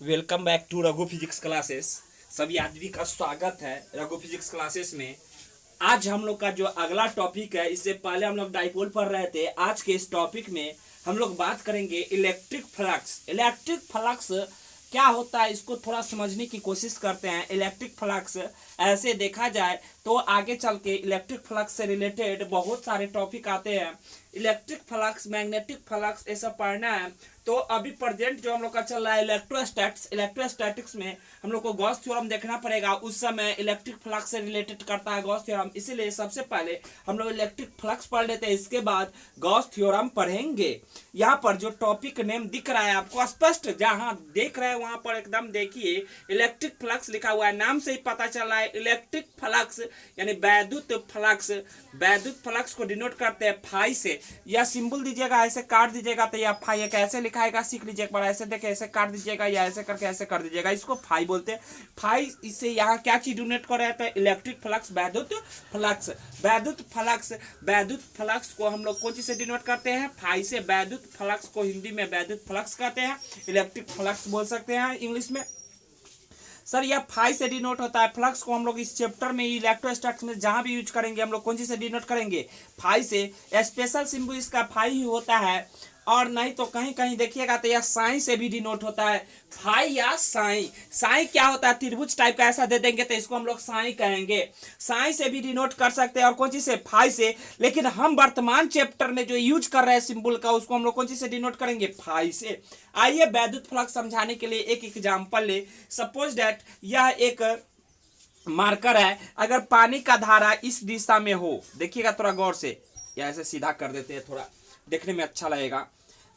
Welcome back to Raghu physics classes. सभी आदमी का स्वागत है रघु फिजिक्स क्लासेस में। आज हम लोग का जो अगला टॉपिक है, इससे पहले हम लोग डाइपोल पढ़ रहे थे। आज के इस टॉपिक में हम लोग बात करेंगे इलेक्ट्रिक फ्लक्स। इलेक्ट्रिक फ्लक्स क्या होता है, इसको थोड़ा समझने की कोशिश करते हैं। इलेक्ट्रिक फ्लक्स ऐसे देखा जाए तो आगे चल के इलेक्ट्रिक फ्लक्स से रिलेटेड बहुत सारे टॉपिक आते हैं। इलेक्ट्रिक फ्लक्स, मैग्नेटिक फ्लक्स, ये सब पढ़ना है। तो अभी प्रेजेंट जो हम लोग का चल रहा है इलेक्ट्रोस्टैटिक्स। इलेक्ट्रोस्टैटिक्स में हम लोग को गॉस थ्योरम देखना पड़ेगा। उस समय इलेक्ट्रिक फ्लक्स से रिलेटेड करता है गॉस थ्योरम, इसीलिए सबसे पहले हम लोग इलेक्ट्रिक फ्लक्स पढ़ लेते हैं, इसके बाद गॉस थ्योरम पढ़ेंगे। यहाँ पर जो टॉपिक नेम दिख रहा है आपको स्पष्ट, जहां देख रहे हैं वहां पर एकदम देखिए, इलेक्ट्रिक फ्लक्स लिखा हुआ है। नाम से ही पता चल रहा है इलेक्ट्रिक फ्लक्स यानी वैद्युत फ्लक्स। वैद्युत फ्लक्स को डिनोट करते हैं फाई से। या सिंबल दीजिएगा, ऐसे काट दीजिएगा तो यह फाई कैसे लिखाएगा सीख लीजिए एक बार। ऐसे देखे, ऐसे काट दीजिएगा या ऐसे करके ऐसे कर दीजिएगा, इसको फाई बोलते हैं। फाई इससे यहाँ क्या चीज डिनोट कर रहा है, तो इलेक्ट्रिक फ्लक्स, वैद्युत फ्लक्स। वैद्युत फ्लक्स, वैद्युत फ्लक्स को हम लोग कौन चीज से डिनोट करते हैं, फाई से। वैद्युत फ्लक्स को हिंदी में वैद्युत फ्लक्स कहते हैं, इलेक्ट्रिक फ्लक्स बोल सकते हैं इंग्लिश में। सर यह फाई से डिनोट होता है। फ्लक्स को हम लोग इस चैप्टर में इलेक्ट्रोस्टैटिक्स में जहां भी यूज करेंगे हम लोग कौन सी से डिनोट करेंगे, फाई से। स्पेशल सिंबल इसका फाई ही होता है, और नहीं तो कहीं कहीं देखिएगा तो यह साई से भी डिनोट होता है। फाई या साई। साई क्या होता है, त्रिभुज टाइप का ऐसा दे देंगे तो इसको हम लोग साई कहेंगे। साई से भी डिनोट कर सकते हैं, और कौन सी से, फाई से। लेकिन हम वर्तमान चैप्टर में जो यूज कर रहे हैं सिंबल का, उसको हम लोग कौन सी से डिनोट करेंगे, फाई से। आइए वैद्युत फ्लक्स समझाने के लिए एक एग्जांपल ले। सपोज दैट यह एक मार्कर है। अगर पानी का धारा इस दिशा में हो, देखिएगा थोड़ा गौर से, या ऐसे सीधा कर देते हैं, थोड़ा देखने में अच्छा लगेगा।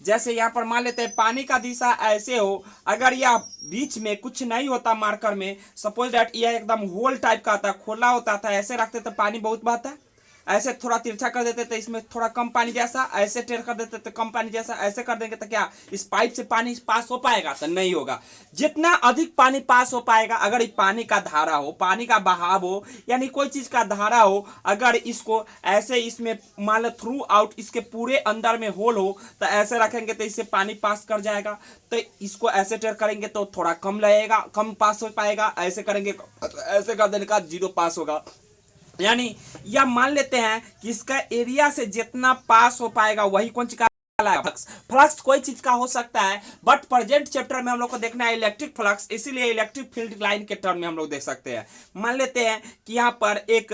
जैसे यहाँ पर मान लेते हैं पानी का दिशा ऐसे हो, अगर यह बीच में कुछ नहीं होता मार्कर में, सपोज दैट यह एकदम होल टाइप का था, खोला होता था, ऐसे रखते तो पानी बहुत बहता है। ऐसे थोड़ा तिरछा कर देते तो इसमें थोड़ा कम पानी जैसा, ऐसे टेढ़ कर देते तो कम पानी जैसा, ऐसे कर देंगे तो क्या इस पाइप से पानी पास हो पाएगा, तो नहीं होगा। जितना अधिक पानी पास हो पाएगा, अगर इस पानी का धारा हो, पानी का बहाव हो, यानी कोई चीज का धारा हो, अगर इसको ऐसे इसमें मान लो थ्रू आउट इसके पूरे अंदर में होल हो, तो ऐसे रखेंगे तो इससे पानी पास कर जाएगा। तो इसको ऐसे टेढ़ करेंगे तो थोड़ा कम लगेगा, कम पास हो पाएगा। ऐसे करेंगे, ऐसे कर देने का जीरो पास होगा। यानी यह मान लेते हैं कि इसका एरिया से जितना पास हो पाएगा वही कौन सी का फ्लक्स। फ्लक्स कोई चीज का हो सकता है, बट प्रेजेंट चैप्टर में हम लोग को देखना है इलेक्ट्रिक फ्लक्स, इसीलिए इलेक्ट्रिक फील्ड लाइन के टर्म में हम लोग देख सकते हैं। मान लेते हैं कि यहाँ पर एक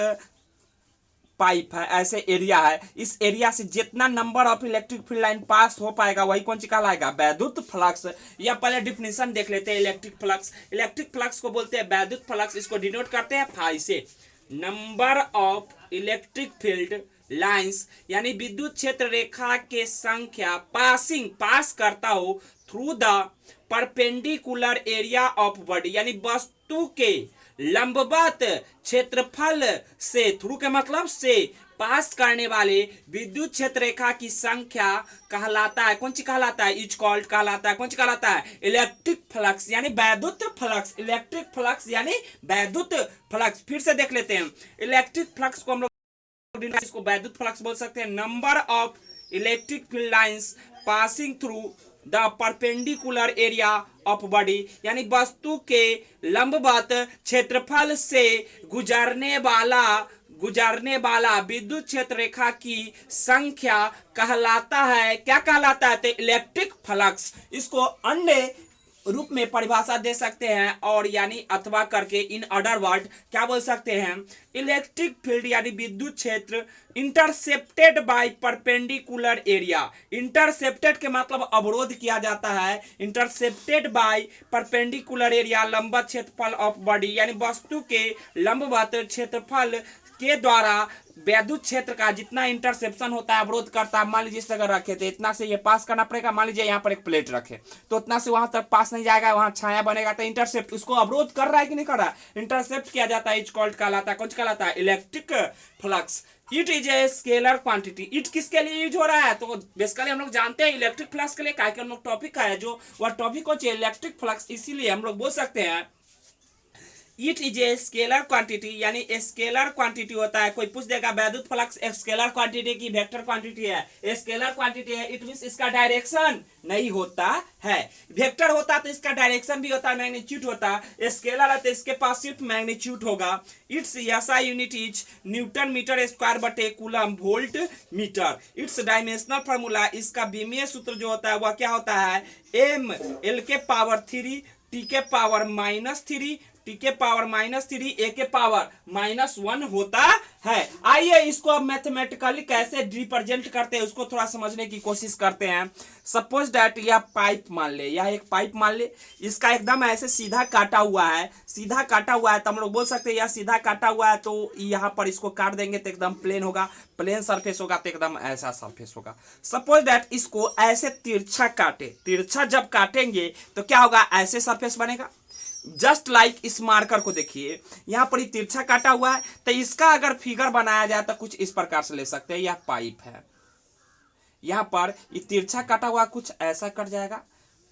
पाइप है, ऐसे एरिया है, इस एरिया से जितना number of electric field line pass हो पाएगा वही कौन सी कहलाएगा, वैद्युत फ्लक्स। या पहले डिफिनेशन देख लेते हैं इलेक्ट्रिक फ्लक्स। इलेक्ट्रिक फ्लक्स को बोलते हैं वैद्युत फ्लक्स, इसको डिनोट करते हैं फाई से। Number of electric field lines यानी विद्युत क्षेत्र रेखा के संख्या पासिंग, पास करता हो through the perpendicular area of body, यानी वस्तु के लंबवत क्षेत्रफल से, थ्रू के मतलब से, पास करने वाले विद्युत क्षेत्र रेखा की संख्या कहलाता है, कौन सी कहलाता है, इज कॉल्ड कहलाता है, कौन सी कहलाता है, इलेक्ट्रिक फ्लक्स यानी वैद्युत फ्लक्स। इलेक्ट्रिक फ्लक्स यानी वैद्युत फ्लक्स। फिर से देख लेते हैं इलेक्ट्रिक फ्लक्स को हम लोग इसको वैद्युत फ्लक्स बोल सकते हैं। Number of electric field lines passing through the perpendicular area of body, यानी वस्तु के लंबवत क्षेत्रफल से गुजरने वाला विद्युत क्षेत्र रेखा की संख्या कहलाता है, क्या कहलाता है, तो इलेक्ट्रिक फ्लक्स। इसको अन्य रूप में परिभाषा दे सकते हैं, और यानी अथवा करके इन अदर वर्ड क्या बोल सकते हैं, इलेक्ट्रिक फील्ड यानी विद्युत क्षेत्र intercepted by perpendicular area. Intercepted के मतलब अवरोध किया जाता है, इंटरसेप्टेड बाय परपेंडिकुलर एरिया, लंबवत क्षेत्रफल ऑफ बॉडी, यानी वस्तु के लंबवत क्षेत्रफल के द्वारा वैद्युत क्षेत्र का जितना इंटरसेप्शन होता है, अवरोध करता है। मान लीजिए अगर रखे तो इतना से ये पास करना पड़ेगा, मान लीजिए यहाँ पर एक प्लेट रखे तो उतना से वहां तक पास नहीं जाएगा, वहां छाया बनेगा, तो इंटरसेप्ट, उसको अवरोध कर रहा है कि नहीं कर रहा है, इंटरसेप्ट किया जाता है, इज कॉल्ड कहलाता है, कौन कहलाता है, electric flux. It is a scalar quantity. It किसके लिए यूज हो रहा है, तो बेसिकली हम लोग जानते हैं इलेक्ट्रिक फ्लक्स के लिए, क्या हम लोग टॉपिक है जो वह टॉपिक हो चाहिए इलेक्ट्रिक फ्लक्स, इसीलिए हम लोग बोल सकते हैं it is a scalar quantity, यानी स्केलर क्वांटिटी होता है। कोई पूछ देगा वैद्युत फ्लक्स स्केलर क्वांटिटी की वेक्टर क्वांटिटी है, स्केलर क्वांटिटी है, इट मींस इसका डायरेक्शन नहीं होता है। वेक्टर होता तो इसका डायरेक्शन भी होता, मैग्नीट्यूड होता। स्केलर है तो इसके पास सिर्फ मैग्नीट्यूड होगा। Its SI unit is newton metre square बटे coulomb volt metre. Its dimensional formula, इसका विमीय सूत्र जो होता है वह क्या होता है, एम एल के पावर 3 टी के पावर -3 टी के पावर -3 ए के पावर -1 होता है। आइए इसको अब मैथमेटिकली कैसे रिप्रेजेंट करते हैं उसको थोड़ा समझने की कोशिश करते हैं। सपोज दैट यह पाइप मान ले, यह एक पाइप मान ले, इसका एकदम ऐसे सीधा काटा हुआ है, सीधा काटा हुआ है तो हम लोग बोल सकते हैं यह सीधा काटा हुआ है, तो यहाँ पर इसको काट देंगे तो एकदम प्लेन होगा, प्लेन सरफेस होगा तो एकदम ऐसा सरफेस होगा। सपोज दैट इसको ऐसे तिरछा काटे, तिरछा जब काटेंगे तो क्या होगा, ऐसे सरफेस बनेगा। जस्ट लाइक इस मार्कर को देखिए, यहां पर तिरछा काटा हुआ है, तो इसका अगर फिगर बनाया जाए तो कुछ इस प्रकार से ले सकते हैं। यह पाइप है, यहां पर ये तिरछा काटा हुआ कुछ ऐसा कट जाएगा।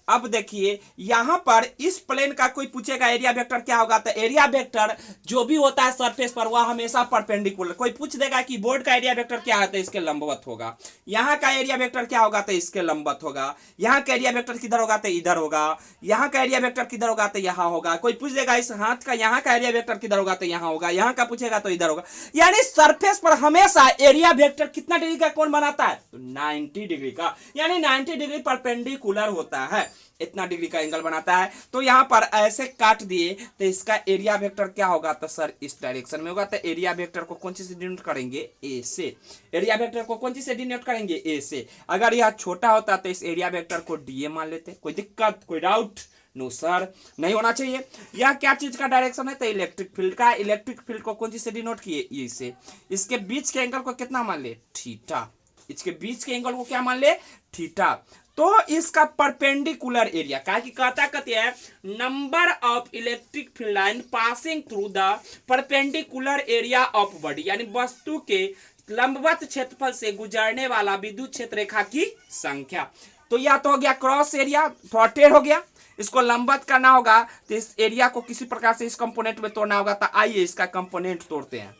अब देखिए यहां पर इस प्लेन का कोई पूछेगा एरिया वेक्टर क्या होगा, तो एरिया वेक्टर जो भी होता है सरफेस पर वह हमेशा परपेंडिकुलर। कोई पूछ देगा कि बोर्ड का एरिया वेक्टर क्या है, तो इसके लंबवत होगा। यहां का एरिया वेक्टर क्या होगा, तो इसके लंबवत होगा। यहां का एरिया वेक्टर किधर होगा, तो इधर होगा। यहां का एरिया वेक्टर किधर होगा, तो यहां होगा। कोई पूछ देगा इस हाथ का यहां का एरिया वेक्टर किधर होगा, तो यहां होगा। यहां का पूछेगा तो इधर होगा। यानी सरफेस पर हमेशा एरिया वेक्टर कितना डिग्री का कोण बनाता है, तो 90 डिग्री का, यानी 90 डिग्री परपेंडिकुलर होता है, इतना डिग्री का एंगल बनाता है। तो यहां पर ऐसे काट दिए तो इसका एरिया वेक्टर क्या होगा, तो सर इस डायरेक्शन में होगा। तो एरिया वेक्टर को कौन चीज से डिनोट करेंगे, ए से। एरिया वेक्टर को कौन चीज से डिनोट करेंगे, ए से। अगर यह छोटा होता तो इस एरिया वेक्टर को डीए मान लेते। कोई दिक्कत, कोई डाउट? नो सर, नहीं होना चाहिए। यह क्या चीज का डायरेक्शन है, तो इलेक्ट्रिक फील्ड का। इलेक्ट्रिक फील्ड को कौन चीज से डिनोट किए, ए से। इसके बीच के एंगल को कितना मान ले, थीटा। इसके बीच के एंगल को क्या मान ले, थीटा। तो इसका परपेंडिकुलर एरिया का कि कहते हैं number of electric field line passing through the perpendicular area of body, यानी वस्तु के लंबवत क्षेत्रफल से गुजरने वाला विद्युत क्षेत्र रेखा की संख्या। तो यह तो हो गया क्रॉस एरिया, थोड़ा टेढ़ हो गया, इसको लंबवत करना होगा तो इस एरिया को किसी प्रकार से इस कंपोनेंट में तोड़ना होगा। तो आइए इसका कंपोनेंट तोड़ते हैं।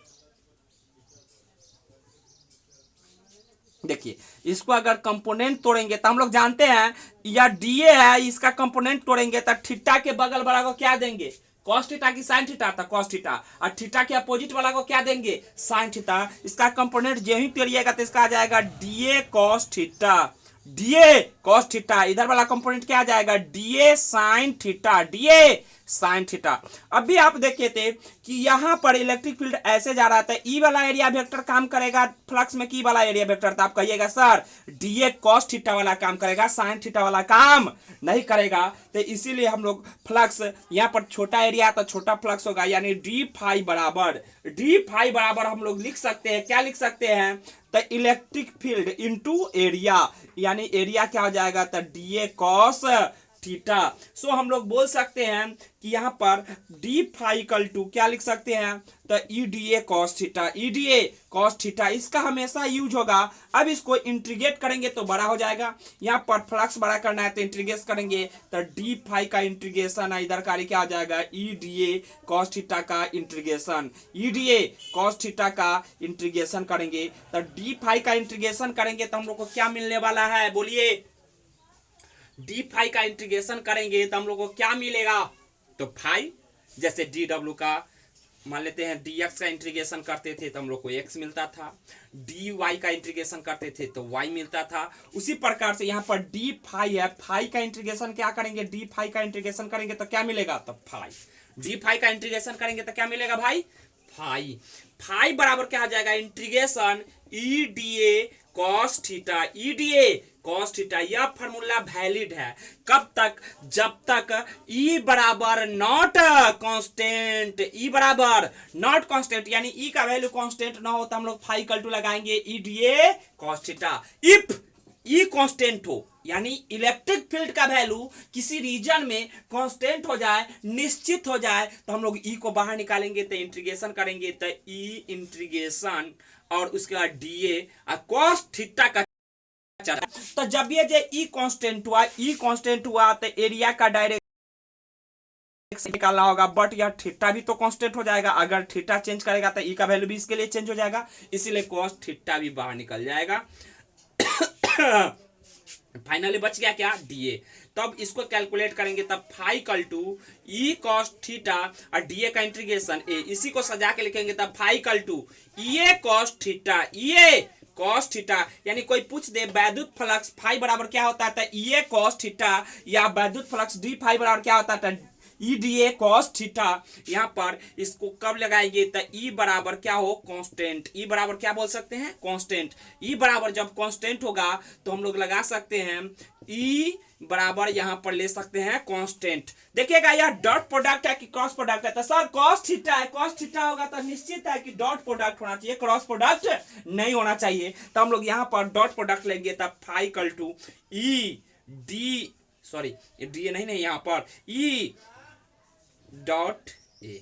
देखिए इसको अगर कंपोनेंट तोड़ेंगे तो हम लोग जानते हैं या डीए है, इसका कंपोनेंट तोड़ेंगे तो थीटा के बगल वाला को क्या देंगे, कॉस थीटा की साइन थीटा, था कॉस थीटा। और थीटा के अपोजिट वाला को क्या देंगे, साइन थीटा। इसका कंपोनेंट जो ही तोड़िएगा तो इसका आ जाएगा DA cos theta, DA cos theta. इधर वाला कंपोनेंट क्या आ जाएगा, DA sine theta, DA sine theta. अभी आप देखे थे कि यहां पर इलेक्ट्रिक फील्ड ऐसे जा रहा था, ई वाला एरिया वेक्टर काम करेगा फ्लक्स में, की वाला एरिया वेक्टर था। आप कहिएगा सर डीए कॉस थीटा वाला काम करेगा, साइन थीटा वाला काम नहीं करेगा। तो इसीलिए हम लोग फ्लक्स यहां पर छोटा एरिया तो छोटा फ्लक्स होगा, यानी डी फाई बराबर हम लोग लिख सकते हैं, क्या लिख सकते हैं, तो इलेक्ट्रिक फील्ड इंटू एरिया, यानी एरिया क्या हो जाएगा, तो डीए कॉस थीटा। सो हम लोग बोल सकते हैं कि यहां पर डी फाई इक्वल टू क्या लिख सकते हैं, तो ई D A cos theta, E D A cos theta. इसका हमेशा यूज होगा। अब इसको इंटीग्रेट करेंगे तो बड़ा हो जाएगा। यहाँ पर फ्लक्स बड़ा करना है तो इंटीग्रेट करेंगे तो डी फाई का इंटीग्रेशन है, इधर का क्या हो जाएगा, E D A cos theta का integration, E D A cos theta का इंटीग्रेशन करेंगे तो डी फाई का इंटीग्रेशन करेंगे तो हम लोग को क्या मिलने वाला है, बोलिए। डी फाई का इंटीग्रेशन करेंगे तो हम लोग को क्या मिलेगा, तो फाई, जैसे डी डब्ल्यू का मान लेते हैं डी एक्स का इंटीग्रेशन करते थे तो हम लोग को एक्स मिलता था, डी वाई का इंटीग्रेशन करते थे तो वाई मिलता था। उसी प्रकार से यहाँ पर डी फाई है, फाई का इंटीग्रेशन क्या करेंगे, डी फाई का इंटीग्रेशन करेंगे तो क्या मिलेगा, तो फाई। डी फाई का इंटीग्रेशन करेंगे तो क्या मिलेगा भाई, फाई। फाई बराबर क्या आ जाएगा, integration E D A cos theta, E D A cos theta. यह फॉर्मूला वैलिड है कब तक, जब तक ई बराबर नॉट कांस्टेंट, ई बराबर नॉट कांस्टेंट, यानी ई का वैल्यू कांस्टेंट ना हो तो हम लोग फाई इक्वल टू लगाएंगे ई D A cos theta. If E constant हो, यानी इलेक्ट्रिक फील्ड का वैल्यू किसी रीजन में कांस्टेंट हो जाए, निश्चित हो जाए, तो हम लोग ई को बाहर निकालेंगे तो इंटीग्रेशन करेंगे तो ई इंटीग्रेशन और उसके बाद डीए कॉस थीटा का। तो जब ये जो ई कांस्टेंट हुआ तो एरिया का डायरेक्शन एक्स निकालना होगा, बट यह थीटा भी तो कांस्टेंट हो जाएगा। अगर थीटा चेंज करेगा तो ई का वैल्यू भी इसके लिए चेंज हो जाएगा, इसीलिए कॉस थीटा भी बाहर निकल जाएगा। फाइनली बच गया क्या, डीए। तब इसको कैलकुलेट करेंगे तब phi equal to E cos theta और डीए का इंटीग्रेशन ए, इसी को सजा के लिखेंगे तब phi equal to E cos theta, E cos theta. यानी कोई पूछ दे वैद्युत फ्लक्स फाई बराबर क्या होता है, ई कॉस थीटा, या वैद्युत फ्लक्स डी फाई बराबर क्या होता है, ई डी ए कॉस थीटा। यहाँ पर इसको कब लगाएंगे तो ई बराबर क्या हो, कांस्टेंट। ई बराबर क्या बोल सकते हैं, कांस्टेंट। ई बराबर जब कांस्टेंट होगा तो हम लोग लगा सकते हैं ई बराबर यहाँ पर ले सकते हैं कांस्टेंट। देखिएगा यह डॉट प्रोडक्ट है कि क्रॉस प्रोडक्ट है, तो सर कॉस थीटा है, कॉस थीटा होगा तो निश्चित है कि डॉट प्रोडक्ट होना चाहिए, क्रॉस प्रोडक्ट नहीं होना चाहिए। तो हम लोग यहाँ पर डॉट प्रोडक्ट लेंगे तब phi equal to E D, sorry D नहीं यहाँ पर ई डॉट ए।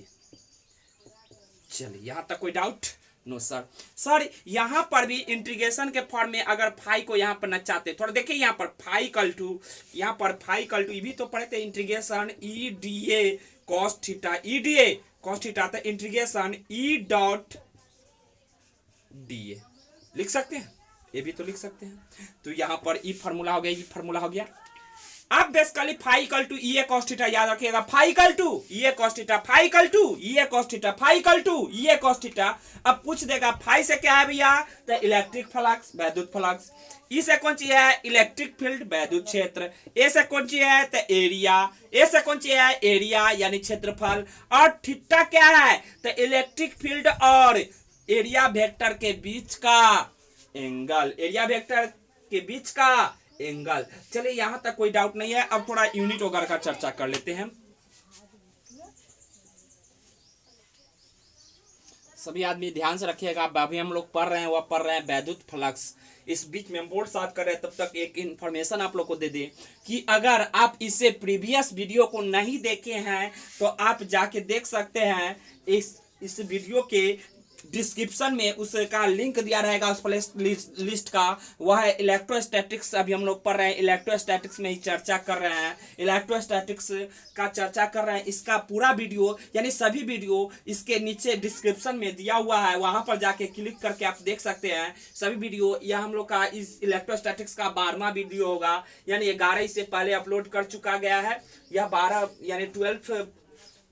चलिए यहां तक कोई डाउट, नो सर। सर यहां पर भी इंटीग्रेशन के फॉर्म में अगर फाई को यहां पर न चाहते, थोड़ा देखिए यहां पर फाई इक्वल टू, यहां पर फाई इक्वल टू, ये भी तो पढ़े थे integration E D A cos theta, E D A cos theta, तो integration E dot D A लिख सकते हैं, ये भी तो लिख सकते हैं। तो यहां पर ई फार्मूला हो गया, ये फार्मूला हो गया। अब basically phi equal to E cos theta याद रखिएगा, phi equal to E cos theta, phi equal to E cos theta, phi equal to E cos theta. अब पूछ देगा फाई से क्या है भैया, तो इलेक्ट्रिक फ्लक्स, वैद्युत फ्लक्स। ई से कौन सी है, इलेक्ट्रिक फील्ड, वैद्युत क्षेत्र। ए से कौन सी है, तो एरिया। ए से कौन सी है, एरिया यानी क्षेत्रफल। और थीटा क्या है, तो इलेक्ट्रिक फील्ड और एरिया वेक्टर के बीच का एंगल, एरिया वेक्टर के बीच का एंगल। चलिए यहां तक कोई डाउट नहीं है। अब थोड़ा यूनिट वगैरह का चर्चा कर लेते हैं। सभी आदमी ध्यान से रखिएगा, अभी हम लोग पढ़ रहे हैं, वह पढ़ रहे हैं वैद्युत फ्लक्स। इस बीच में हम बोर्ड साफ कर रहे हैं, तब तक एक इंफॉर्मेशन आप लोग को दे दें कि अगर आप इससे प्रीवियस वीडियो को नहीं देखे हैं तो आप जाके देख सकते हैं। इस वीडियो के डिस्क्रिप्शन में उसका लिंक दिया रहेगा, उस प्लेलिस्ट लिस्ट का। वह है इलेक्ट्रोस्टैटिक्स। अभी हम लोग पढ़ रहे हैं इलेक्ट्रोस्टैटिक्स में ही चर्चा कर रहे हैं, इलेक्ट्रोस्टैटिक्स का चर्चा कर रहे हैं। इसका पूरा वीडियो यानी सभी वीडियो इसके नीचे डिस्क्रिप्शन में दिया हुआ है, वहां पर जाके क्लिक करके आप देख सकते हैं सभी वीडियो। यह हम लोग का इस इलेक्ट्रोस्टैटिक्स का 12वां वीडियो होगा, यानी 11 इससे पहले अपलोड कर चुका गया है, यह 12 यानी 12th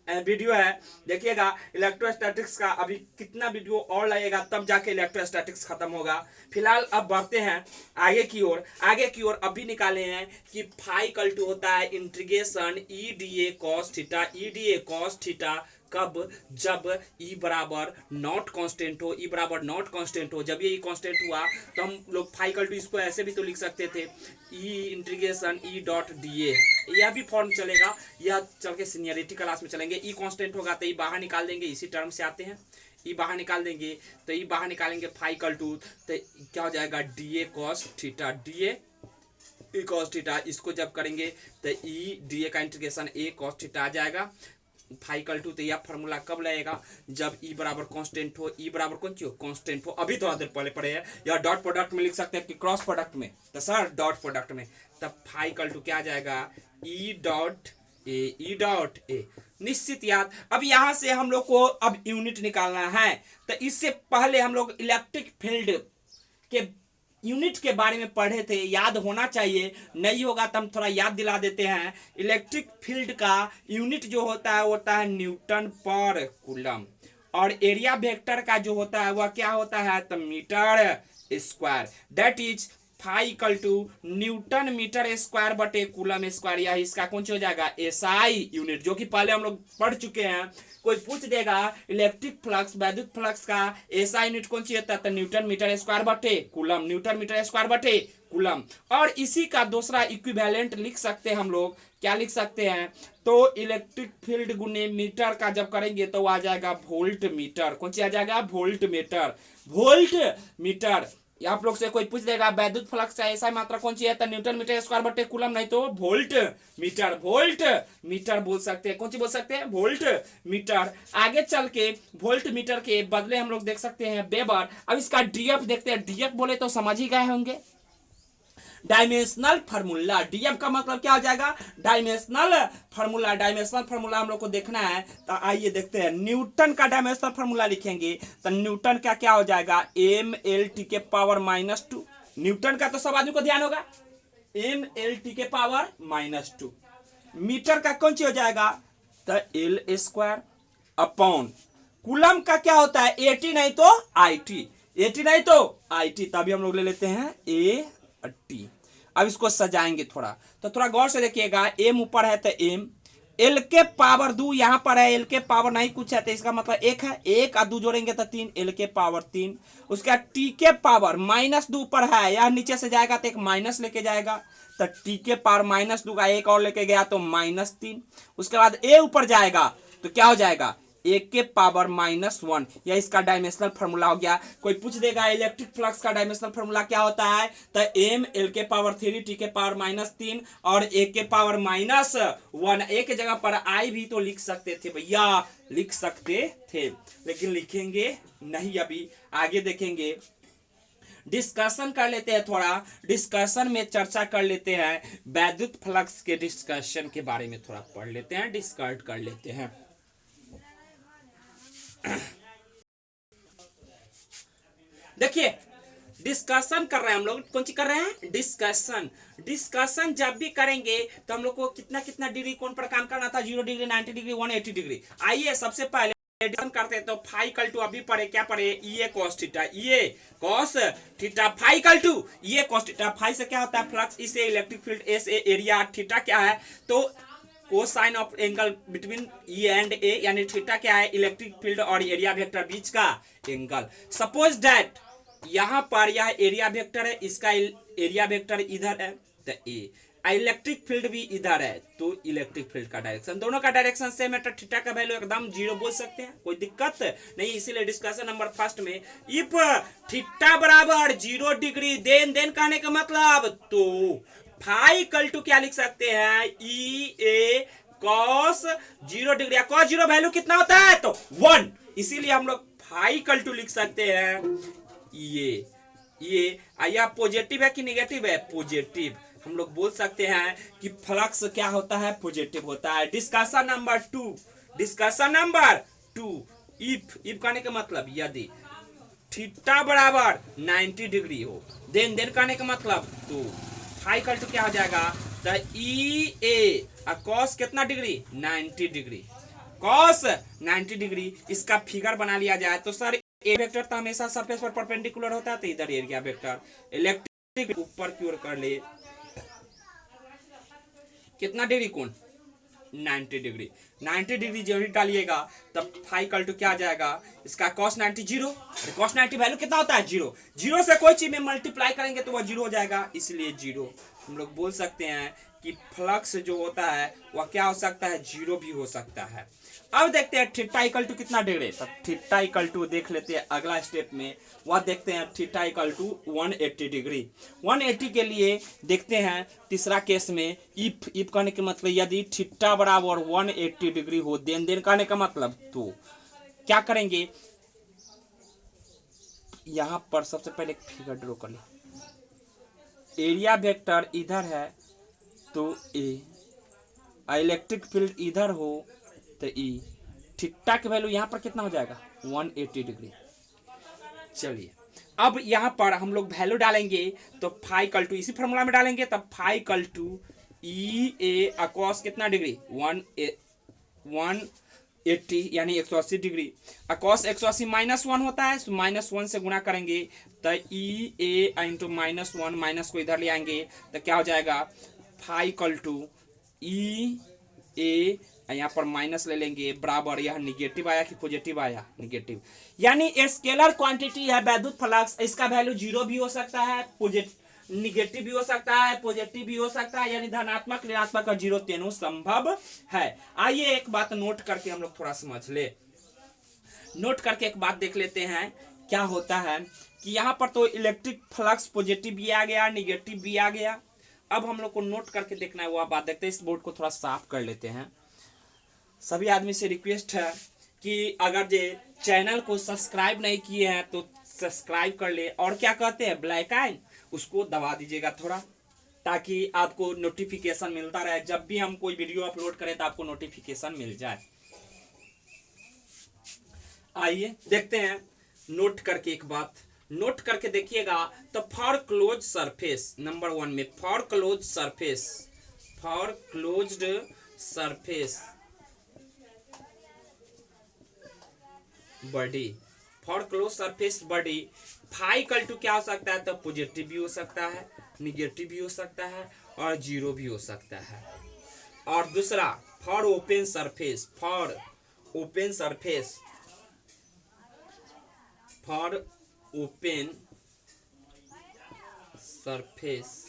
वीडियो है। देखिएगा इलेक्ट्रोस्टैटिक्स का अभी कितना वीडियो और लगेगा, तब जाके इलेक्ट्रोस्टैटिक्स खत्म होगा। फिलहाल अब बढ़ते हैं आगे की ओर। आगे की ओर अभी निकाले हैं कि फाई इक्वल टू होता है integration E D A cos theta, E D A cos theta. कब, जब ई बराबर नॉट कांस्टेंट हो, ई बराबर नॉट कांस्टेंट हो। जब ये कांस्टेंट हुआ तो हम लोग फाई इक्वल टू इसको ऐसे भी तो लिख सकते थे, E integration E dot D A. यह भी फॉर्म चलेगा, यह चल के सीनियरिटी क्लास में चलेंगे। ई कांस्टेंट होगा तो ई बाहर निकाल देंगे, इसी टर्म से आते हैं। ई बाहर निकाल देंगे तो ई बाहर निकालेंगे फाई इक्वल टू, तो क्या हो जाएगा, D A cos theta, D A cos theta. इसको जब करेंगे तो ई डी ए का इंटीग्रेशन ए कॉस थीटा आ जाएगा फाई इक्वल टू। तो यह फार्मूला कब लगेगा, जब ई बराबर कांस्टेंट हो, ई बराबर कौन सी हो, कांस्टेंट हो। अभी थोड़ा देर पहले पढ़े हैं, या डॉट प्रोडक्ट में लिख सकते हैं कि क्रॉस प्रोडक्ट में, तो सर डॉट प्रोडक्ट में। तब फाई इक्वल टू क्या आ जाएगा, E dot A, E dot A. निश्चित याद। अब यहां से हम लोग को अब यूनिट निकालना है, तो इससे पहले हम लोग इलेक्ट्रिक फील्ड के यूनिट के बारे में पढ़े थे, याद होना चाहिए। नहीं होगा तो हम थोड़ा याद दिला देते हैं। इलेक्ट्रिक फील्ड का यूनिट जो होता है वो होता है न्यूटन पर कूलम, और एरिया वेक्टर का जो होता है वह क्या होता है, तो metre square. That is phi equal to newton metre square बटे कूलम स्क्वायर। यह इसका कौन सा हो जाएगा, एसआई यूनिट, जो कि पहले हम लोग पढ़ चुके हैं। कोई पूछ देगा इलेक्ट्रिक फ्लक्स, वैद्युत फ्लक्स का एसआई यूनिट कौन सी होता है, तो न्यूटन मीटर स्क्वायर बटे कूलम, न्यूटन मीटर स्क्वायर बटे कूलम। और इसी का दूसरा इक्विवेलेंट लिख सकते हैं हम लोग, क्या लिख सकते हैं, तो इलेक्ट्रिक फील्ड गुने मीटर का जब करेंगे तो आ जाएगा वोल्ट मीटर। कौन सी आ जाएगा, वोल्ट मीटर, वोल्ट मीटर। आप लोग से कोई पूछ देगा वैद्युत फ्लक्स का ऐसा मात्रा कौन सी है, तो न्यूटन मीटर स्क्वायर बटे कूलम, नहीं तो वोल्ट मीटर, वोल्ट मीटर बोल सकते हैं। कौन सी बोल सकते हैं, वोल्ट मीटर। आगे चल के वोल्ट मीटर के बदले हम लोग देख सकते हैं वेबर। अब इसका डीएफ देखते हैं, डीएफ बोले तो समझ ही गए होंगे। Dimensional formula. डीएफ का मतलब क्या हो जाएगा? Dimensional formula. डायमेंशनल फार्मूला हम लोग को देखना है, तो आइए देखते हैं। न्यूटन का डायमेंशनल फार्मूला लिखेंगे तो न्यूटन का क्या हो जाएगा? एम एल टी के पावर -2। न्यूटन का तो सब आदमी को ध्यान होगा, एम एल टी के पावर -2। मीटर का कौन चीज हो जाएगा? तो एल स्क्वायर अपॉन। कूलम का क्या होता है? 80 नहीं तो IT, 80 नहीं तो IT, तभी हम लोग ले लेते हैं AT। अब इसको सजाएंगे थोड़ा, तो थोड़ा गौर से देखिएगा। एम ऊपर है तो एम, एल के पावर 2 यहां पर है, एल के पावर नहीं कुछ है तो इसका मतलब 1 है, 1 और 2 जोड़ेंगे तो 3, एल के पावर 3। उसके बाद टी के पावर -2 ऊपर है, यह नीचे से जाएगा तो एक माइनस लेके जाएगा, तो टी के पावर -2 का एक और लेके गया तो -3। उसके बाद ए ऊपर जाएगा तो क्या हो जाएगा? 1 के पावर -1। यह इसका डायमेंशनल फार्मूला हो गया। कोई पूछ देगा इलेक्ट्रिक फ्लक्स का डायमेंशनल फार्मूला क्या होता है, तो एम एल के पावर 3 टी के पावर -3 और 1 के पावर -1। एक जगह पर आई भी तो लिख सकते थे भैया, लिख सकते थे, लेकिन लिखेंगे नहीं, अभी आगे देखेंगे। डिस्कशन कर लेते हैं, थोड़ा डिस्कशन में चर्चा कर लेते हैं। वैद्युत फ्लक्स के डिस्कशन के बारे में थोड़ा पढ़ लेते हैं, डिस्कस कर लेते हैं। देखिए, डिस्कशन कर रहे हैं हम लोग। कौन सी कर रहे हैं? डिस्कशन। डिस्कशन जब भी करेंगे तो हम लोग को कितना कितना डिग्री कोण पर काम करना था? 0 डिग्री, 90 डिग्री, 180 डिग्री। आइए सबसे पहले डिस्कशन करते हैं। तो फाई इक्वल टू अभी पढ़े, क्या पढ़े? ये कॉस थीटा, ये cos theta, phi equal to ये कॉस थीटा। फाई से क्या होता है? फ्लक्स, इसे electric field, S A area, theta क्या है? तो cosine of angle between E and A, यानी थीटा क्या है? इलेक्ट्रिक फील्ड और एरिया वेक्टर बीच का एंगल। सपोज दैट यहां पर यह एरिया वेक्टर है, इसका एरिया वेक्टर इधर है तो ए, इलेक्ट्रिक फील्ड भी इधर है तो इलेक्ट्रिक फील्ड का डायरेक्शन, दोनों का डायरेक्शन सेम है, तो थीटा का वैल्यू एकदम 0 बोल सकते हैं, कोई दिक्कत नहीं। इसीलिए डिस्कशन नंबर फर्स्ट में इफ थीटा बराबर 0 डिग्री, देन कहने का मतलब तो फाई इक्वल टू क्या लिख सकते हैं? ई ए कॉस 0 डिग्री। कॉस 0 वैल्यू कितना होता है? तो 1। इसीलिए हम लोग फाई इक्वल टू लिख सकते हैं ये आया पॉजिटिव है कि नेगेटिव है? पॉजिटिव। हम लोग बोल सकते हैं कि फ्लक्स क्या होता है? पॉजिटिव होता है। Discussion number 2, discussion number 2, if कहने का मतलब यदि थीटा बराबर 90 डिग्री हो, देन कहने का मतलब तो फाई इक्वल टू क्या हो जाएगा? तो ई ए कॉस कितना डिग्री? 90 डिग्री। कॉस 90 डिग्री, इसका फिगर बना लिया जाए तो सर ए वेक्टर तो हमेशा सरफेस पर परपेंडिकुलर होता है, तो इधर एरिया वेक्टर इलेक्ट्रिक ऊपर की ओर कर ले, कितना डिग्री कोण? 90 डिग्री। 90 डिग्री जो ही डालिएगा तब फाई इक्वल टू क्या आ जाएगा? इसका cos 90 0। cos 90 वैल्यू कितना होता है? 0। 0 से कोई चीज में मल्टीप्लाई करेंगे तो वह 0 हो जाएगा, इसलिए 0। हम लोग बोल सकते हैं कि फ्लक्स जो होता है वह क्या हो सकता है? 0 भी हो सकता है। अब देखते हैं थीटा इक्वल टू कितना डिग्री। तो थीटा इक्वल टू देख लेते हैं अगला स्टेप में, वह देखते हैं थीटा इक्वल टू 180 डिग्री। 180 के लिए देखते हैं तीसरा केस में इफ कहने के मतलब यदि थीटा बराबर 180 डिग्री हो, देन कहने का मतलब तो क्या करेंगे? यहां पर सबसे पहले एक फिगर ड्रॉ कर ले। एरिया वेक्टर इधर है तो ए, इलेक्ट्रिक फील्ड इधर हो तो ई, थीटा की वैल्यू यहां पर कितना हो जाएगा? 180 डिग्री। चलिए अब यहां पर हम लोग वैल्यू डालेंगे तो फाई इक्वल टू इसी फॉर्मूला में डालेंगे, तब फाई इक्वल टू ई ए अकॉस कितना डिग्री? 180 यानी 180 डिग्री। अकॉस 180 -1 होता है, -1 से गुणा करेंगे तो ई ए इंटू -1, माइनस को इधर ले आएंगे तो क्या हो जाएगा? फाई इक्वल टू ई ए, यहाँ पर माइनस ले लेंगे, बराबर यह निगेटिव आया कि पॉजिटिव आया? निगेटिव। यानी स्केलर क्वांटिटी है वैद्युत फ्लक्स, इसका वैल्यू 0 भी हो सकता है, निगेटिव भी हो सकता है, पॉजिटिव भी हो सकता है, यानी धनात्मक, ऋणात्मक और 0 तीनों संभव है। आइए एक बात नोट करके हम लोग थोड़ा समझ ले। नोट करके एक बात देख लेते हैं क्या होता है कि यहाँ पर तो इलेक्ट्रिक फ्लक्स पॉजिटिव भी आ गया, निगेटिव भी आ गया। अब हम लोग को नोट करके देखना है, वह बात देखते हैं। इस बोर्ड को थोड़ा साफ कर लेते हैं। सभी आदमी से रिक्वेस्ट है कि अगर जे चैनल को सब्सक्राइब नहीं किए हैं तो सब्सक्राइब कर ले, और क्या कहते हैं ब्लैक आइन, उसको दबा दीजिएगा थोड़ा, ताकि आपको नोटिफिकेशन मिलता रहे, जब भी हम कोई वीडियो अपलोड करें तो आपको नोटिफिकेशन मिल जाए। आइए देखते हैं, नोट करके एक बात नोट करके देखिएगा। तो फॉर क्लोज सरफेस, नंबर 1 में for close surface, for closed surface body, for close surface body phi equal to क्या हो सकता है, तो पॉजिटिव भी हो सकता है, निगेटिव भी हो सकता है और जीरो भी हो सकता है। और दूसरा for open surface, for open surface, for open surface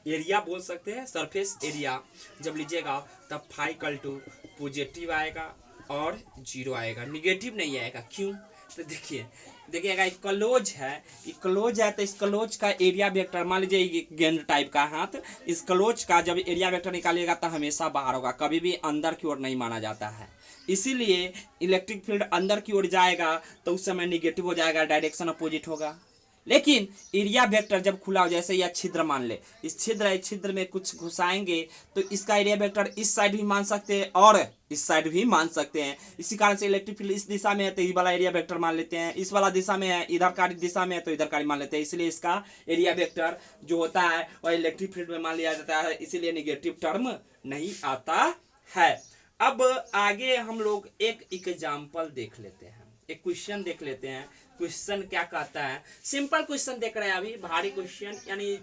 area बोल सकते हैं, सरफेस एरिया जब लीजिएगा तब फाई इक्वल टू पॉजिटिव आएगा और जीरो आएगा, निगेटिव नहीं आएगा। क्यों, तो देखिएगा एक क्लोज है, तो इस क्लोज का एरिया वेक्टर, मान लीजिए गेंद टाइप का हाथ, इस क्लोज का जब एरिया वेक्टर निकालिएगा तो हमेशा बाहर होगा, कभी भी अंदर की ओर नहीं माना जाता है। इसीलिए इलेक्ट्रिक फील्ड अंदर की ओर जाएगा तो उस समय निगेटिव हो जाएगा, डायरेक्शन अपोजिट होगा। लेकिन एरिया वेक्टर जब खुला हो, जैसे यह छिद्र मान ले, इस छिद्र में कुछ घुसाएंगे तो इसका एरिया वेक्टर इस साइड भी मान सकते हैं और इस साइड भी मान सकते हैं। इसी कारण से इलेक्ट्रिक फील्ड इस दिशा में है तो ये वाला एरिया वेक्टर मान लेते हैं, इस वाला दिशा में है, इधर का दिशा में है तो इधर का मान लेते हैं। इसलिए इसका एरिया वेक्टर जो होता है वह इलेक्ट्रिक फील्ड में मान लिया जाता है, इसीलिए निगेटिव टर्म नहीं आता है। अब आगे हम लोग एक एग्जाम्पल देख लेते हैं, एक क्वेश्चन देख लेते हैं। क्वेश्चन क्या कहता है, सिंपल क्वेश्चन देख रहे हैं अभी, भारी क्वेश्चन यानी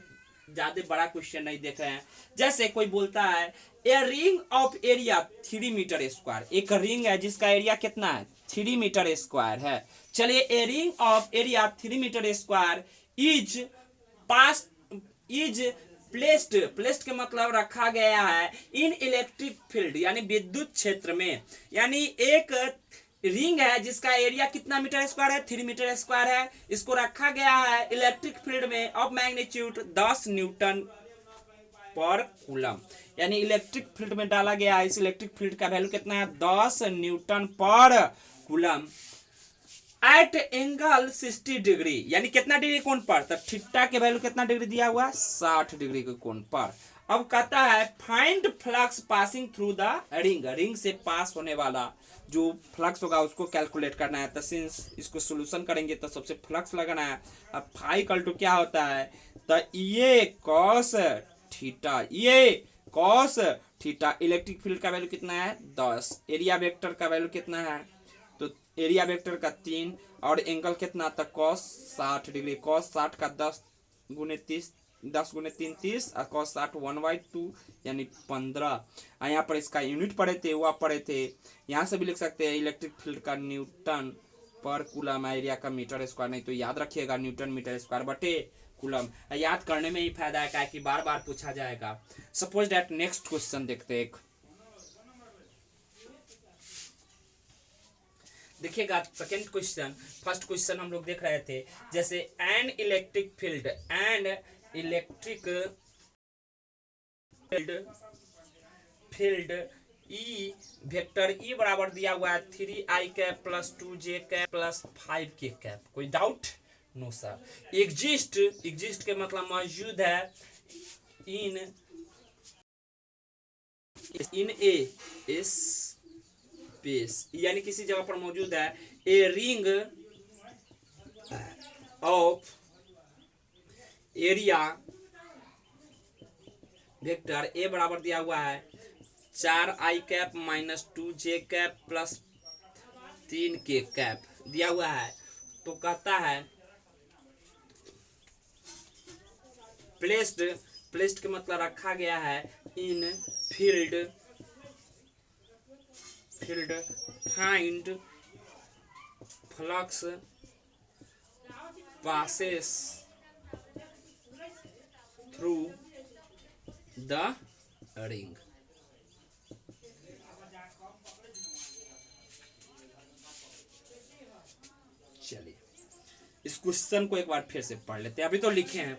ज्यादा बड़ा क्वेश्चन नहीं देख रहे हैं। जैसे कोई बोलता है a ring of area 3 metre square, एक रिंग है जिसका एरिया कितना है, 3 मीटर स्क्वायर है। चलिए a ring of area 3 metre square is placed के मतलब रखा गया है इन इलेक्ट्रिक फील्ड यानी विद्युत क्षेत्र में, यानी एक रिंग है जिसका एरिया कितना मीटर स्क्वायर है, 3 मीटर स्क्वायर है, इसको रखा गया है इलेक्ट्रिक फील्ड में ऑफ मैग्नीट्यूड 10 न्यूटन पर कूलम, यानी इलेक्ट्रिक फील्ड में डाला गया है। इस इलेक्ट्रिक फील्ड का वैल्यू कितना है, 10 न्यूटन पर कूलम एट एंगल 60 डिग्री, यानी कितना डिग्री कोण पर, तो थीटा के वैल्यू कितना डिग्री दिया हुआ, 60 डिग्री के कोण पर। अब कहता है find flux passing through the ring, ring से पास होने वाला जो फ्लक्स होगा उसको कैलकुलेट करना है। तो सिंस इसको सोल्यूशन करेंगे तो सबसे फ्लक्स लगाना है। अब फाई इक्वल टू क्या होता है, तो ये कॉस थीटा, ये कॉस थीटा, इलेक्ट्रिक फील्ड का वैल्यू कितना है 10, एरिया वेक्टर का वैल्यू कितना है, तो एरिया वेक्टर का 3 और एंगल कितना था कॉस 60 डिग्री, कॉस 60 का 10 गुने 3 30 और कॉस 60 1/2 यानी 15। यहाँ पर इसका यूनिट पढ़े थे, वह पढ़े थे, यहाँ से भी लिख सकते हैं इलेक्ट्रिक फील्ड का न्यूटन पर कूलम, एरिया का मीटर स्क्वायर, नहीं तो याद रखिएगा न्यूटन मीटर स्क्वायर बटे कूलम, याद करने में ही फायदा है कि बार बार पूछा जाएगा। सपोज दैट नेक्स्ट क्वेश्चन देखते हैं, देखिएगा सेकेंड क्वेश्चन। फर्स्ट क्वेश्चन हम लोग देख रहे थे, जैसे an electric field E vector E बराबर दिया हुआ है 3i cap plus 2j cap plus 5k cap, कोई डाउट, नो सर। एग्जिस्ट के मतलब मौजूद है इन ए स्पेस, यानी किसी जगह पर मौजूद है। A ring of area vector A बराबर दिया हुआ है 4i cap minus 2j cap plus 3k cap दिया हुआ है। तो कहता है प्लेस्ड के मतलब रखा गया है in field find flux passes through the ring. चलिए इस क्वेश्चन को एक बार फिर से पढ़ लेते हैं, अभी तो लिखे हैं।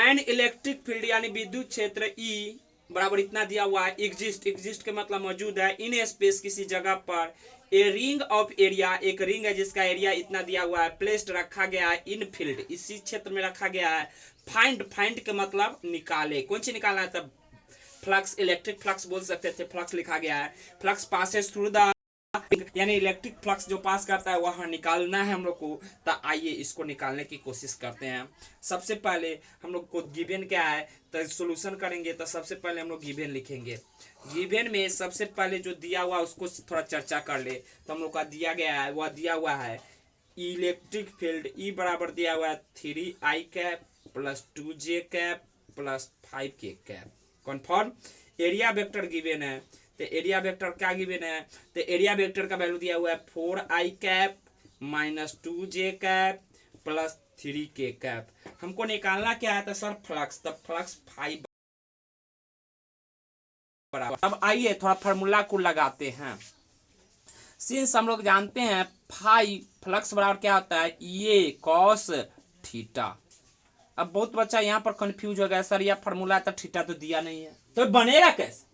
एन इलेक्ट्रिक फील्ड यानी विद्युत क्षेत्र ई बराबर इतना दिया हुआ है। एग्जिस्ट, एग्जिस्ट के मतलब मौजूद है। इन स्पेस किसी जगह पर। ए रिंग ऑफ एरिया, एक रिंग है जिसका एरिया इतना दिया हुआ है। प्लेस्ड रखा गया है। इन फील्ड, इसी क्षेत्र में रखा गया है। फाइंड, फाइंड के मतलब निकाले, कौन सी निकालना है तब फ्लक्स, इलेक्ट्रिक फ्लक्स बोल सकते थे, फ्लक्स लिखा गया है। फ्लक्स पासेस थ्रू द, यानी इलेक्ट्रिक फ्लक्स जो पास करता है वहां निकालना है हम लोग को। तो आइए इसको निकालने की कोशिश करते हैं। सबसे पहले हम लोग को गिवन क्या है, तो सोल्यूशन करेंगे। तो सबसे पहले हम लोग गिवन लिखेंगे। गिवन में सबसे पहले जो दिया हुआ उसको थोड़ा चर्चा कर ले। तो हम लोग का दिया गया है, वह दिया हुआ है इलेक्ट्रिक फील्ड ई बराबर दिया हुआ है 3I cap plus 2J cap plus 5K cap. Confirm. Area vector given है, तो एरिया वेक्टर क्या गिवन है, तो एरिया वेक्टर का वैल्यू दिया हुआ है 4I cap minus 2J cap plus 3K cap. हमको निकालना क्या है, तो सर फ्लक्स, तब फ्लक्स 5 बराबर। अब आइए थोड़ा फार्मूला को लगाते हैं। सिंस हम लोग जानते हैं फाई फ्लक्स बराबर क्या होता है, ये कॉस थीटा। अब बहुत बच्चा यहाँ पर कंफ्यूज हो गया, सर यह फार्मूला था, थीटा तो दिया नहीं है, तो बनेगा कैसे।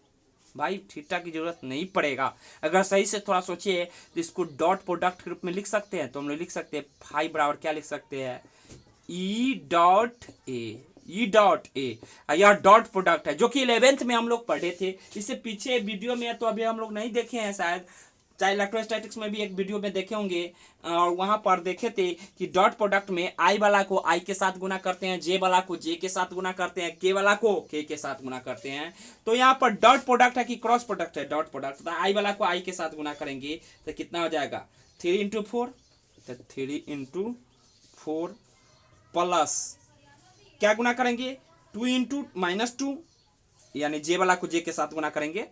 भाई थीटा की जरूरत नहीं पड़ेगा। अगर सही से थोड़ा सोचिए तो इसको डॉट प्रोडक्ट के रूप में लिख सकते हैं। तो हम लोग लिख सकते हैं फाई बराबर क्या लिख सकते हैं, E dot A, E dot A. यह डॉट प्रोडक्ट है जो कि 11th में हम लोग पढ़े थे। इससे पीछे वीडियो में तो अभी हम लोग नहीं देखे हैं शायद, चाहे इलेक्ट्रोस्टैटिक्स में भी एक वीडियो में देखे होंगे, और वहां पर देखे थे कि डॉट प्रोडक्ट में आई वाला को आई के साथ गुना करते हैं, जे वाला को जे के साथ गुना करते हैं, के वाला को के के साथ गुना करते हैं। तो यहाँ पर डॉट प्रोडक्ट है कि क्रॉस प्रोडक्ट है, डॉट प्रोडक्ट। तो आई वाला को आई के साथ गुना करेंगे तो कितना हो जाएगा 3 × 4, तो 3 × 4 प्लस क्या गुना करेंगे 2 × -2, यानी जे वाला को जे के साथ गुना करेंगे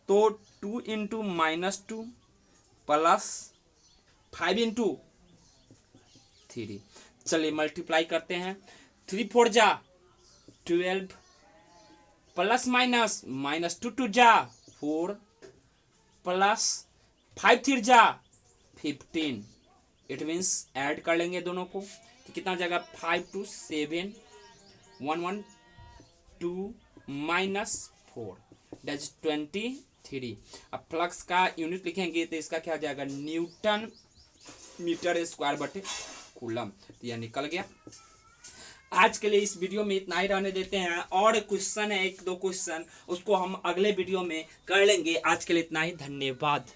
तो 2 × -2 प्लस 5 × 3। चलिए मल्टीप्लाई करते हैं। 3 4 जा 12 प्लस माइनस -2 2 जा 4 प्लस 5 3 जा 15। इट मीन्स ऐड कर लेंगे दोनों को तो कितना जाएगा 5 2 7 1 1 2 -4 दैट इज 23। अब फ्लक्स का यूनिट लिखेंगे तो इसका क्या हो जाएगा न्यूटन मीटर स्क्वायर बटे कूलम। तो यह निकल गया। आज के लिए इस वीडियो में इतना ही रहने देते हैं, और क्वेश्चन है 1 2 क्वेश्चन, उसको हम अगले वीडियो में कर लेंगे। आज के लिए इतना ही, धन्यवाद।